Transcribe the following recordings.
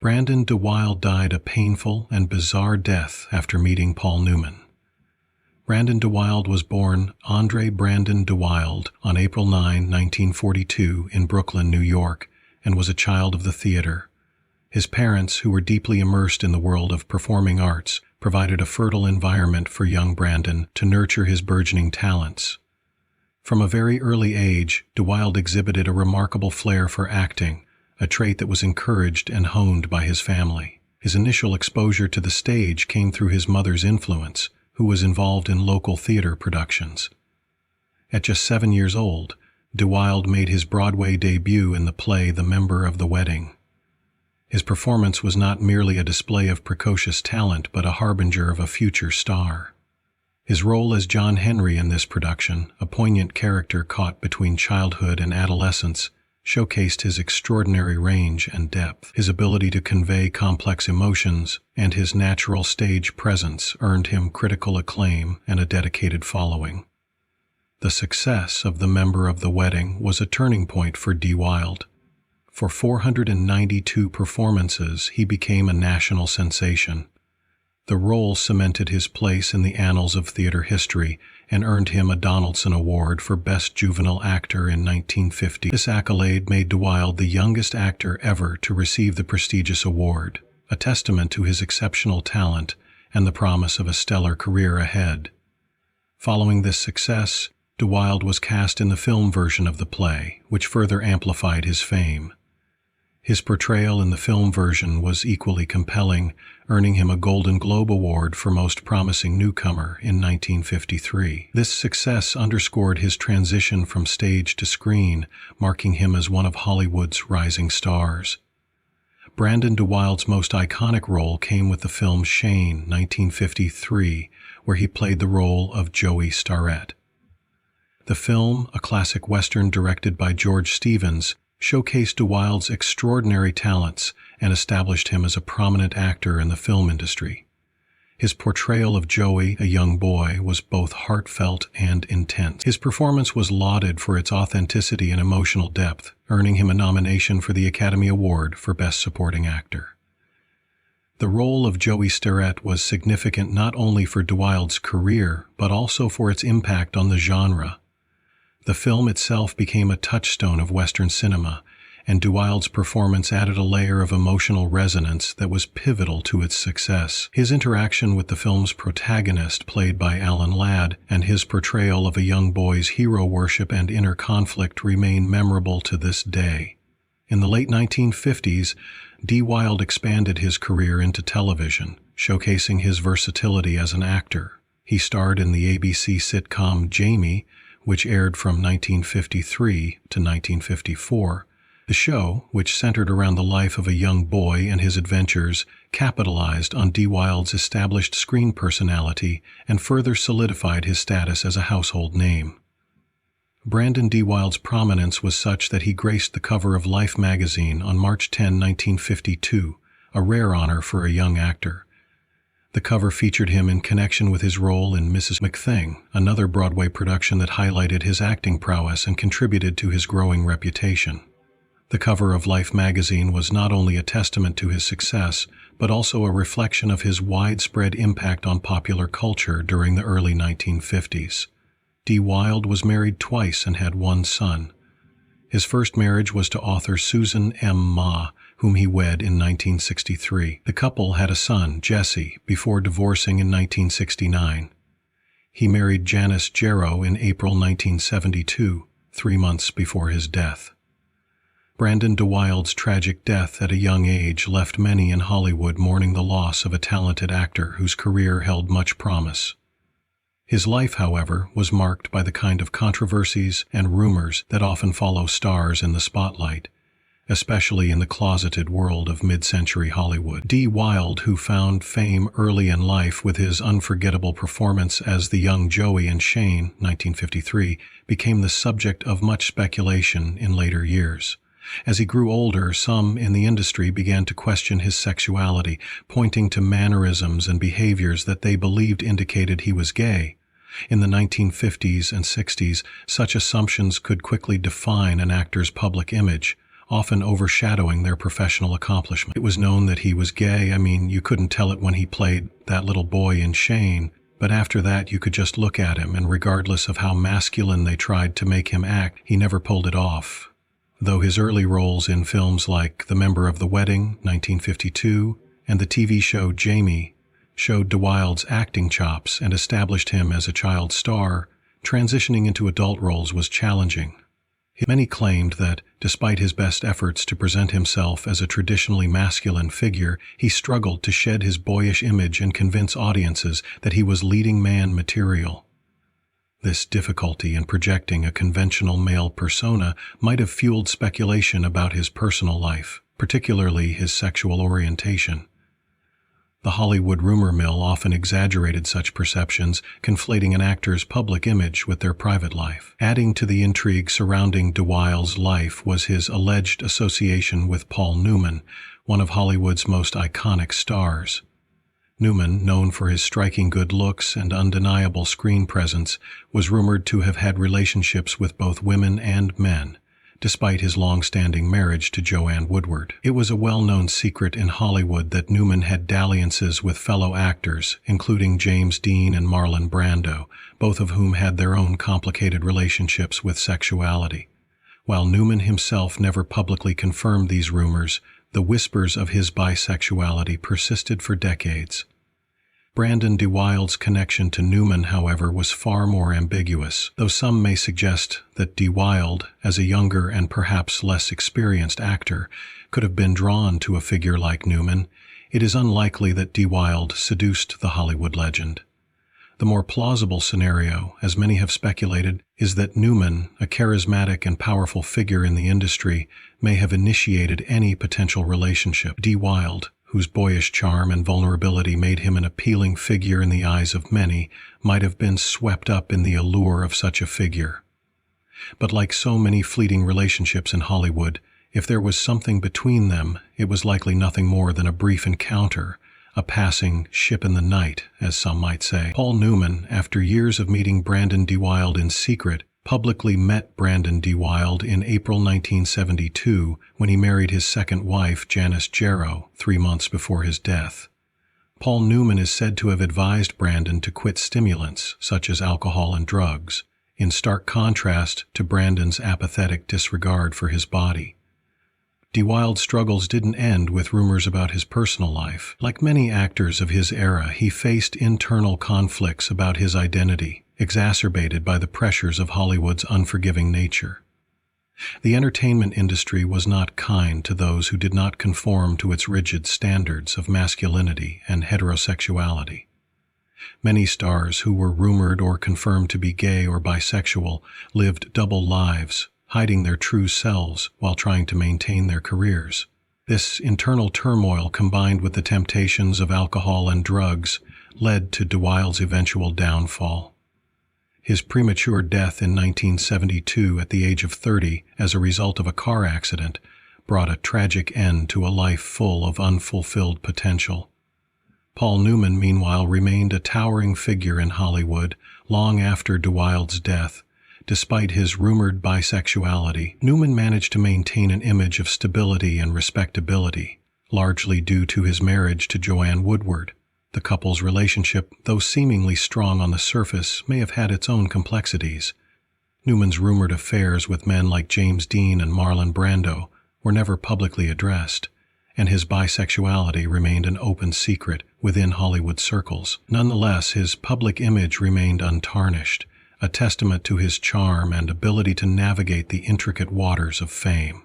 Brandon DeWilde died a painful and bizarre death after meeting Paul Newman. Brandon DeWilde was born Andre Brandon DeWilde on April 9, 1942 in Brooklyn, New York, and was a child of the theater. His parents, who were deeply immersed in the world of performing arts, provided a fertile environment for young Brandon to nurture his burgeoning talents. From a very early age, DeWilde exhibited a remarkable flair for acting, a trait that was encouraged and honed by his family. His initial exposure to the stage came through his mother's influence, who was involved in local theater productions. At just 7 years old, DeWilde made his Broadway debut in the play The Member of the Wedding. His performance was not merely a display of precocious talent, but a harbinger of a future star. His role as John Henry in this production, a poignant character caught between childhood and adolescence, showcased his extraordinary range and depth. His ability to convey complex emotions and his natural stage presence earned him critical acclaim and a dedicated following. The success of The Member of the Wedding was a turning point for DeWilde. For 492 performances, he became a national sensation. The role cemented his place in the annals of theater history and earned him a Donaldson Award for Best Juvenile Actor in 1950. This accolade made DeWilde the youngest actor ever to receive the prestigious award, a testament to his exceptional talent and the promise of a stellar career ahead. Following this success, DeWilde was cast in the film version of the play, which further amplified his fame. His portrayal in the film version was equally compelling, earning him a Golden Globe Award for Most Promising Newcomer in 1953. This success underscored his transition from stage to screen, marking him as one of Hollywood's rising stars. Brandon DeWilde's most iconic role came with the film Shane, 1953, where he played the role of Joey Starrett. The film, a classic Western directed by George Stevens, showcased DeWilde's extraordinary talents and established him as a prominent actor in the film industry. His portrayal of Joey, a young boy, was both heartfelt and intense. His performance was lauded for its authenticity and emotional depth, earning him a nomination for the Academy Award for Best Supporting Actor. The role of Joey Starrett was significant not only for DeWilde's career, but also for its impact on the genre. The film itself became a touchstone of Western cinema, and DeWilde's performance added a layer of emotional resonance that was pivotal to its success. His interaction with the film's protagonist, played by Alan Ladd, and his portrayal of a young boy's hero worship and inner conflict remain memorable to this day. In the late 1950s, DeWilde expanded his career into television, showcasing his versatility as an actor. He starred in the ABC sitcom Jamie, which aired from 1953 to 1954. The show, which centered around the life of a young boy and his adventures, capitalized on DeWilde's established screen personality and further solidified his status as a household name. Brandon DeWilde's prominence was such that he graced the cover of Life magazine on March 10, 1952, a rare honor for a young actor. The cover featured him in connection with his role in Mrs. McThing, another Broadway production that highlighted his acting prowess and contributed to his growing reputation. The cover of Life magazine was not only a testament to his success, but also a reflection of his widespread impact on popular culture during the early 1950s. DeWilde was married twice and had one son. His first marriage was to author Susan M. Ma, whom he wed in 1963. The couple had a son, Jesse, before divorcing in 1969. He married Janice Jarrow in April 1972, 3 months before his death. Brandon DeWilde's tragic death at a young age left many in Hollywood mourning the loss of a talented actor whose career held much promise. His life, however, was marked by the kind of controversies and rumors that often follow stars in the spotlight, especially in the closeted world of mid-century Hollywood. DeWilde, who found fame early in life with his unforgettable performance as the young Joey in Shane, 1953, became the subject of much speculation in later years. As he grew older, some in the industry began to question his sexuality, pointing to mannerisms and behaviors that they believed indicated he was gay. In the 1950s and 60s, such assumptions could quickly define an actor's public image, often overshadowing their professional accomplishment. It was known that he was gay. I mean, you couldn't tell it when he played that little boy in Shane, but after that you could just look at him, and regardless of how masculine they tried to make him act, he never pulled it off. Though his early roles in films like The Member of the Wedding, 1952, and the TV show Jamie showed DeWilde's acting chops and established him as a child star, transitioning into adult roles was challenging. Many claimed that, despite his best efforts to present himself as a traditionally masculine figure, he struggled to shed his boyish image and convince audiences that he was leading man material. This difficulty in projecting a conventional male persona might have fueled speculation about his personal life, particularly his sexual orientation. The Hollywood rumor mill often exaggerated such perceptions, conflating an actor's public image with their private life. Adding to the intrigue surrounding DeWilde's life was his alleged association with Paul Newman, one of Hollywood's most iconic stars. Newman, known for his striking good looks and undeniable screen presence, was rumored to have had relationships with both women and men, despite his long-standing marriage to Joanne Woodward. It was a well-known secret in Hollywood that Newman had dalliances with fellow actors, including James Dean and Marlon Brando, both of whom had their own complicated relationships with sexuality. While Newman himself never publicly confirmed these rumors, the whispers of his bisexuality persisted for decades. Brandon DeWilde's connection to Newman, however, was far more ambiguous. Though some may suggest that DeWilde, as a younger and perhaps less experienced actor, could have been drawn to a figure like Newman, it is unlikely that DeWilde seduced the Hollywood legend. The more plausible scenario, as many have speculated, is that Newman, a charismatic and powerful figure in the industry, may have initiated any potential relationship. DeWilde, whose boyish charm and vulnerability made him an appealing figure in the eyes of many, might have been swept up in the allure of such a figure. But like so many fleeting relationships in Hollywood, if there was something between them, it was likely nothing more than a brief encounter, a passing ship in the night, as some might say. Paul Newman, after years of meeting Brandon DeWilde in secret, publicly met Brandon DeWilde in April 1972 when he married his second wife, Janice Jarrow, 3 months before his death. Paul Newman is said to have advised Brandon to quit stimulants, such as alcohol and drugs, in stark contrast to Brandon's apathetic disregard for his body. DeWilde's struggles didn't end with rumors about his personal life. Like many actors of his era, he faced internal conflicts about his identity, exacerbated by the pressures of Hollywood's unforgiving nature. The entertainment industry was not kind to those who did not conform to its rigid standards of masculinity and heterosexuality. Many stars who were rumored or confirmed to be gay or bisexual lived double lives, hiding their true selves while trying to maintain their careers. This internal turmoil, combined with the temptations of alcohol and drugs, led to DeWilde's eventual downfall. His premature death in 1972 at the age of 30 as a result of a car accident brought a tragic end to a life full of unfulfilled potential. Paul Newman, meanwhile, remained a towering figure in Hollywood long after DeWilde's death. Despite his rumored bisexuality, Newman managed to maintain an image of stability and respectability, largely due to his marriage to Joanne Woodward. The couple's relationship, though seemingly strong on the surface, may have had its own complexities. Newman's rumored affairs with men like James Dean and Marlon Brando were never publicly addressed, and his bisexuality remained an open secret within Hollywood circles. Nonetheless, his public image remained untarnished, a testament to his charm and ability to navigate the intricate waters of fame.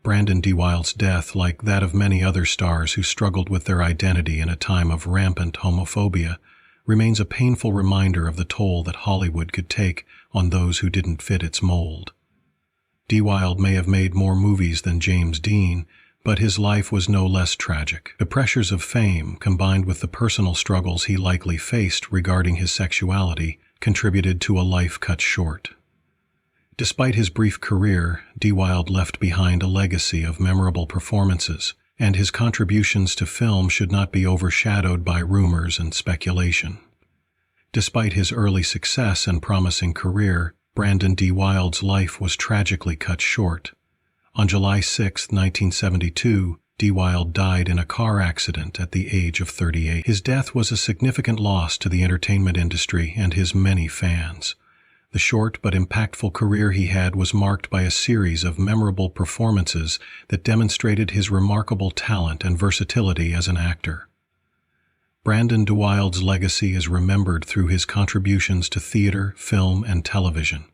Brandon DeWilde's death, like that of many other stars who struggled with their identity in a time of rampant homophobia, remains a painful reminder of the toll that Hollywood could take on those who didn't fit its mold. DeWilde may have made more movies than James Dean, but his life was no less tragic. The pressures of fame, combined with the personal struggles he likely faced regarding his sexuality, contributed to a life cut short. Despite his brief career, DeWilde left behind a legacy of memorable performances, and his contributions to film should not be overshadowed by rumors and speculation. Despite his early success and promising career, Brandon DeWilde's life was tragically cut short. On July 6, 1972, DeWilde died in a car accident at the age of 38. His death was a significant loss to the entertainment industry and his many fans. The short but impactful career he had was marked by a series of memorable performances that demonstrated his remarkable talent and versatility as an actor. Brandon DeWilde's legacy is remembered through his contributions to theater, film, and television.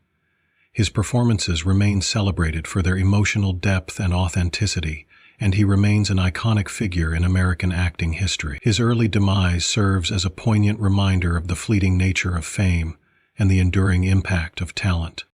His performances remain celebrated for their emotional depth and authenticity, and he remains an iconic figure in American acting history. His early demise serves as a poignant reminder of the fleeting nature of fame and the enduring impact of talent.